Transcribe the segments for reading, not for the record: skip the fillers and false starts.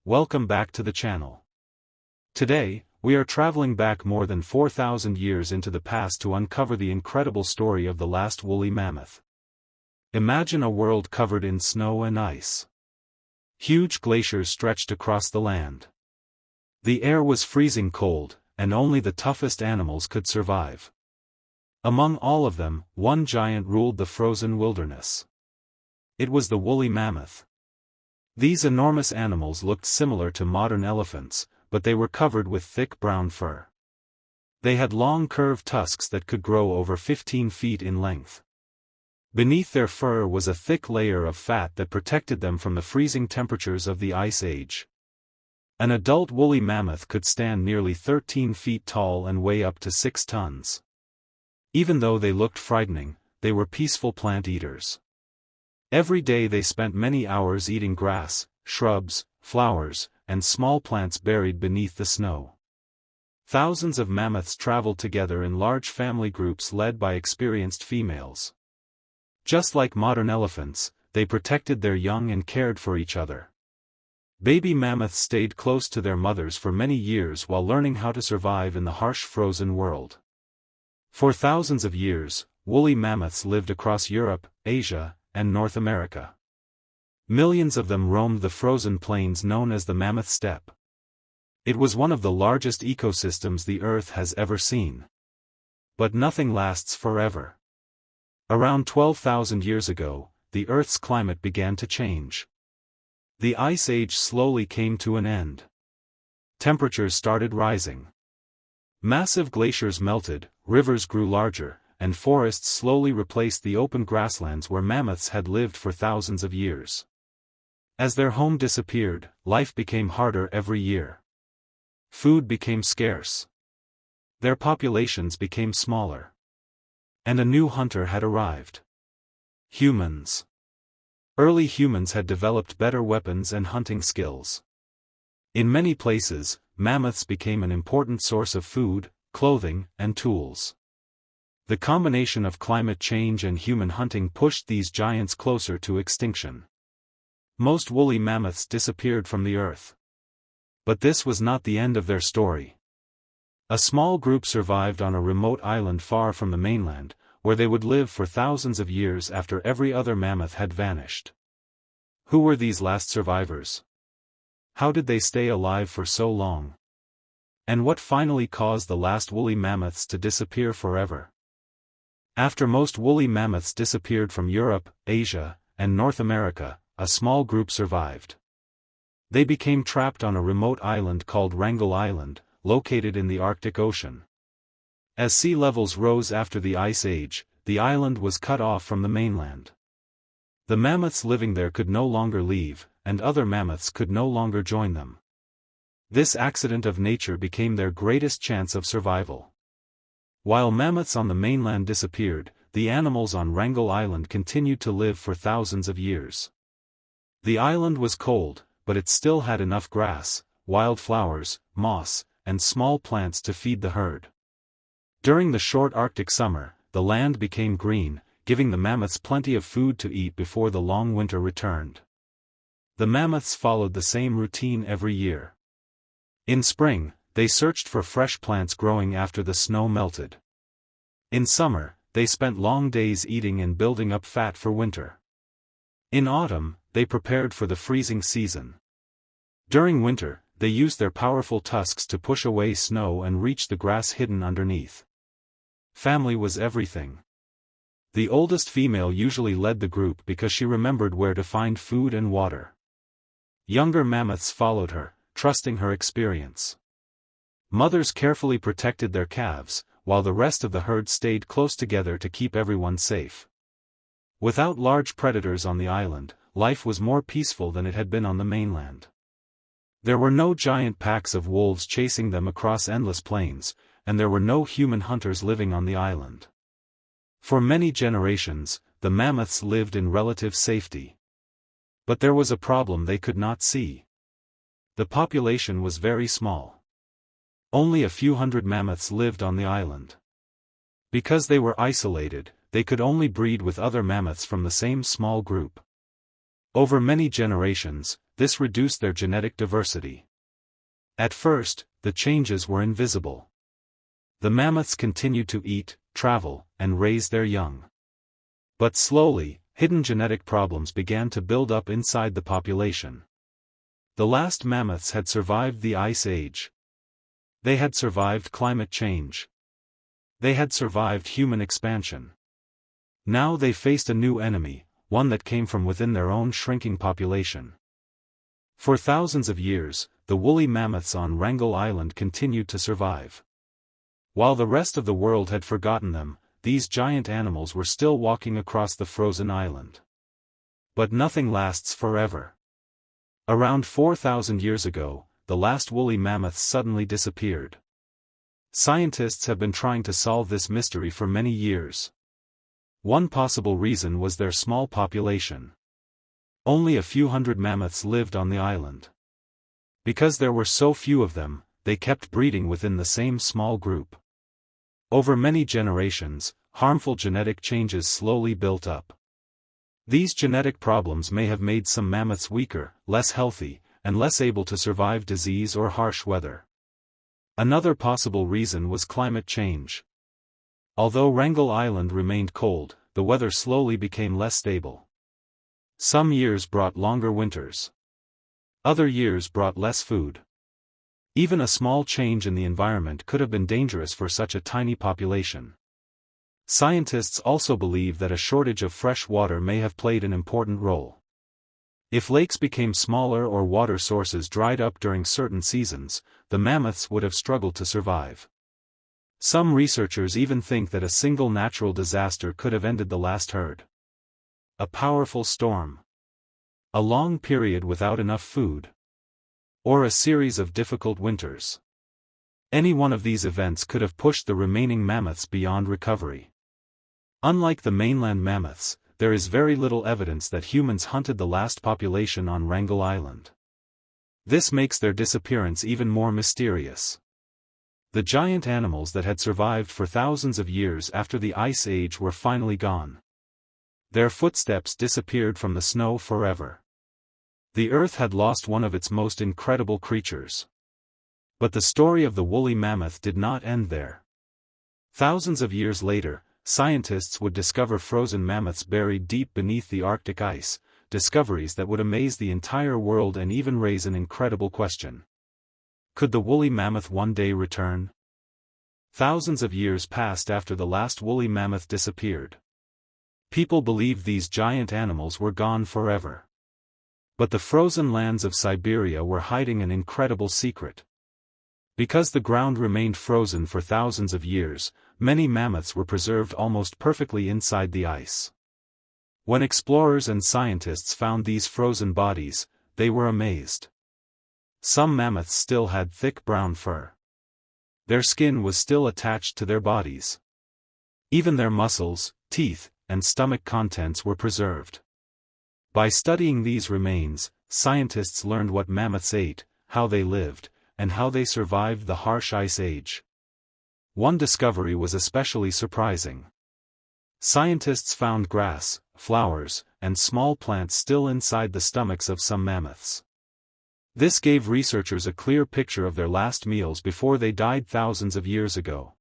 welcome back to the channel. Today, we are traveling back more than 4,000 years into the past to uncover the incredible story of the last woolly mammoth. Imagine a world covered in snow and ice. Huge glaciers stretched across the land. The air was freezing cold, and only the toughest animals could survive. Among all of them, one giant ruled the frozen wilderness. It was the woolly mammoth. These enormous animals looked similar to modern elephants, but they were covered with thick brown fur. They had long curved tusks that could grow over 15 feet in length. Beneath their fur was a thick layer of fat that protected them from the freezing temperatures of the Ice Age. An adult woolly mammoth could stand nearly 13 feet tall and weigh up to 6 tons. Even though they looked frightening, they were peaceful plant eaters. Every day they spent many hours eating grass, shrubs, flowers, and small plants buried beneath the snow. Thousands of mammoths traveled together in large family groups led by experienced females. Just like modern elephants, they protected their young and cared for each other. Baby mammoths stayed close to their mothers for many years while learning how to survive in the harsh frozen world. For thousands of years, woolly mammoths lived across Europe, Asia, and North America. Millions of them roamed the frozen plains known as the Mammoth Steppe. It was one of the largest ecosystems the Earth has ever seen. But nothing lasts forever. Around 12,000 years ago, the Earth's climate began to change. The Ice Age slowly came to an end. Temperatures started rising. Massive glaciers melted, rivers grew larger, and forests slowly replaced the open grasslands where mammoths had lived for thousands of years. As their home disappeared, life became harder every year. Food became scarce. Their populations became smaller. And a new hunter had arrived. Humans. Early humans had developed better weapons and hunting skills. In many places, mammoths became an important source of food, clothing, and tools. The combination of climate change and human hunting pushed these giants closer to extinction. Most woolly mammoths disappeared from the earth. But this was not the end of their story. A small group survived on a remote island far from the mainland, where they would live for thousands of years after every other mammoth had vanished. Who were these last survivors? How did they stay alive for so long? And what finally caused the last woolly mammoths to disappear forever? After most woolly mammoths disappeared from Europe, Asia, and North America, a small group survived. They became trapped on a remote island called Wrangel Island, located in the Arctic Ocean. As sea levels rose after the Ice Age, the island was cut off from the mainland. The mammoths living there could no longer leave, and other mammoths could no longer join them. This accident of nature became their greatest chance of survival. While mammoths on the mainland disappeared, the animals on Wrangel Island continued to live for thousands of years. The island was cold, but it still had enough grass, wild flowers, moss, and small plants to feed the herd. During the short Arctic summer, the land became green, giving the mammoths plenty of food to eat before the long winter returned. The mammoths followed the same routine every year. In spring, they searched for fresh plants growing after the snow melted. In summer, they spent long days eating and building up fat for winter. In autumn, they prepared for the freezing season. During winter, they used their powerful tusks to push away snow and reach the grass hidden underneath. Family was everything. The oldest female usually led the group because she remembered where to find food and water. Younger mammoths followed her, trusting her experience. Mothers carefully protected their calves, while the rest of the herd stayed close together to keep everyone safe. Without large predators on the island, life was more peaceful than it had been on the mainland. There were no giant packs of wolves chasing them across endless plains, and there were no human hunters living on the island. For many generations, the mammoths lived in relative safety. But there was a problem they could not see. The population was very small. Only a few hundred mammoths lived on the island. Because they were isolated, they could only breed with other mammoths from the same small group. Over many generations, this reduced their genetic diversity. At first, the changes were invisible. The mammoths continued to eat, travel, and raise their young. But slowly, hidden genetic problems began to build up inside the population. The last mammoths had survived the Ice Age. They had survived climate change. They had survived human expansion. Now they faced a new enemy, one that came from within their own shrinking population. For thousands of years, the woolly mammoths on Wrangel Island continued to survive. While the rest of the world had forgotten them, these giant animals were still walking across the frozen island. But nothing lasts forever. Around 4,000 years ago, the last woolly mammoths suddenly disappeared. Scientists have been trying to solve this mystery for many years. One possible reason was their small population. Only a few hundred mammoths lived on the island. Because there were so few of them, they kept breeding within the same small group. Over many generations, harmful genetic changes slowly built up. These genetic problems may have made some mammoths weaker, less healthy, and less able to survive disease or harsh weather. Another possible reason was climate change. Although Wrangel Island remained cold, the weather slowly became less stable. Some years brought longer winters. Other years brought less food. Even a small change in the environment could have been dangerous for such a tiny population. Scientists also believe that a shortage of fresh water may have played an important role. If lakes became smaller or water sources dried up during certain seasons, the mammoths would have struggled to survive. Some researchers even think that a single natural disaster could have ended the last herd. A powerful storm. A long period without enough food. Or a series of difficult winters. Any one of these events could have pushed the remaining mammoths beyond recovery. Unlike the mainland mammoths, there is very little evidence that humans hunted the last population on Wrangel Island. This makes their disappearance even more mysterious. The giant animals that had survived for thousands of years after the Ice Age were finally gone. Their footsteps disappeared from the snow forever. The Earth had lost one of its most incredible creatures. But the story of the woolly mammoth did not end there. Thousands of years later, scientists would discover frozen mammoths buried deep beneath the Arctic ice, discoveries that would amaze the entire world and even raise an incredible question. Could the woolly mammoth one day return? Thousands of years passed after the last woolly mammoth disappeared. People believed these giant animals were gone forever. But the frozen lands of Siberia were hiding an incredible secret. Because the ground remained frozen for thousands of years, many mammoths were preserved almost perfectly inside the ice. When explorers and scientists found these frozen bodies, they were amazed. Some mammoths still had thick brown fur. Their skin was still attached to their bodies. Even their muscles, teeth, and stomach contents were preserved. By studying these remains, scientists learned what mammoths ate, how they lived, and how they survived the harsh Ice Age. One discovery was especially surprising. Scientists found grass, flowers, and small plants still inside the stomachs of some mammoths. This gave researchers a clear picture of their last meals before they died thousands of years ago.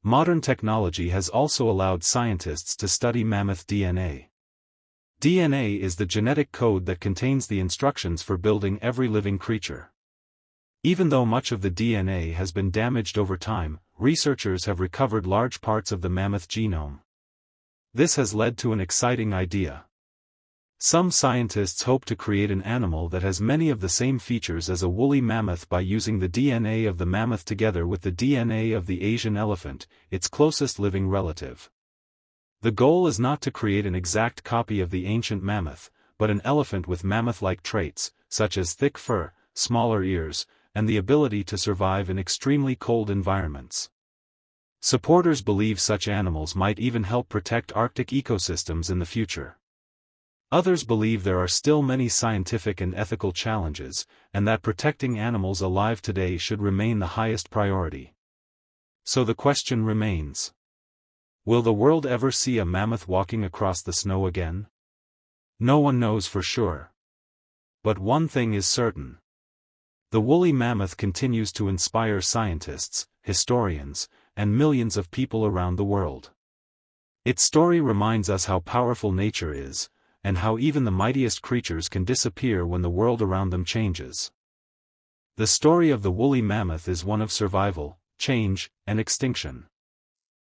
Modern technology has also allowed scientists to study mammoth DNA. DNA is the genetic code that contains the instructions for building every living creature. Even though much of the DNA has been damaged over time, researchers have recovered large parts of the mammoth genome. This has led to an exciting idea. Some scientists hope to create an animal that has many of the same features as a woolly mammoth by using the DNA of the mammoth together with the DNA of the Asian elephant, its closest living relative. The goal is not to create an exact copy of the ancient mammoth, but an elephant with mammoth-like traits, such as thick fur, smaller ears, and the ability to survive in extremely cold environments. Supporters believe such animals might even help protect Arctic ecosystems in the future. Others believe there are still many scientific and ethical challenges, and that protecting animals alive today should remain the highest priority. So the question remains: will the world ever see a mammoth walking across the snow again? No one knows for sure. But one thing is certain. The woolly mammoth continues to inspire scientists, historians, and millions of people around the world. Its story reminds us how powerful nature is, and how even the mightiest creatures can disappear when the world around them changes. The story of the woolly mammoth is one of survival, change, and extinction.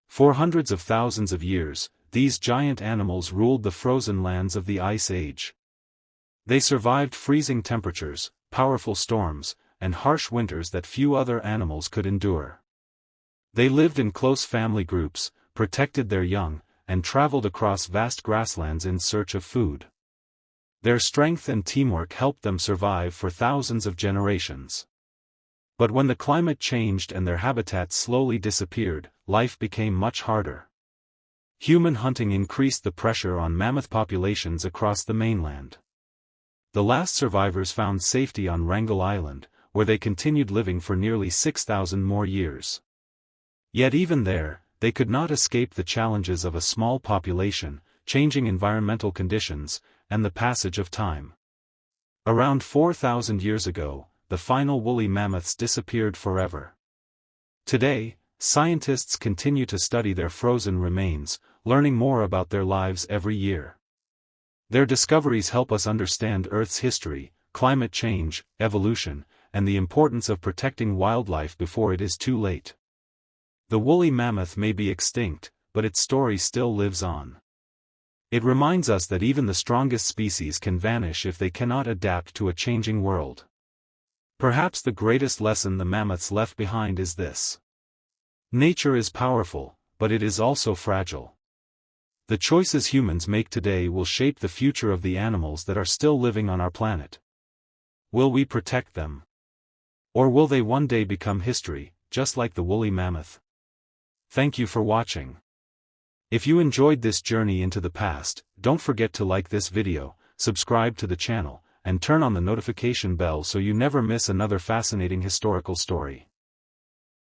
For hundreds of thousands of years, these giant animals ruled the frozen lands of the Ice Age. They survived freezing temperatures, powerful storms, and harsh winters that few other animals could endure. They lived in close family groups, protected their young, and traveled across vast grasslands in search of food. Their strength and teamwork helped them survive for thousands of generations. But when the climate changed and their habitats slowly disappeared, life became much harder. Human hunting increased the pressure on mammoth populations across the mainland. The last survivors found safety on Wrangel Island, where they continued living for nearly 6,000 more years. Yet even there, they could not escape the challenges of a small population, changing environmental conditions, and the passage of time. Around 4,000 years ago, the final woolly mammoths disappeared forever. Today, scientists continue to study their frozen remains, learning more about their lives every year. Their discoveries help us understand Earth's history, climate change, evolution, and the importance of protecting wildlife before it is too late. The woolly mammoth may be extinct, but its story still lives on. It reminds us that even the strongest species can vanish if they cannot adapt to a changing world. Perhaps the greatest lesson the mammoths left behind is this. Nature is powerful, but it is also fragile. The choices humans make today will shape the future of the animals that are still living on our planet. Will we protect them? Or will they one day become history, just like the woolly mammoth? Thank you for watching. If you enjoyed this journey into the past, don't forget to like this video, subscribe to the channel, and turn on the notification bell so you never miss another fascinating historical story.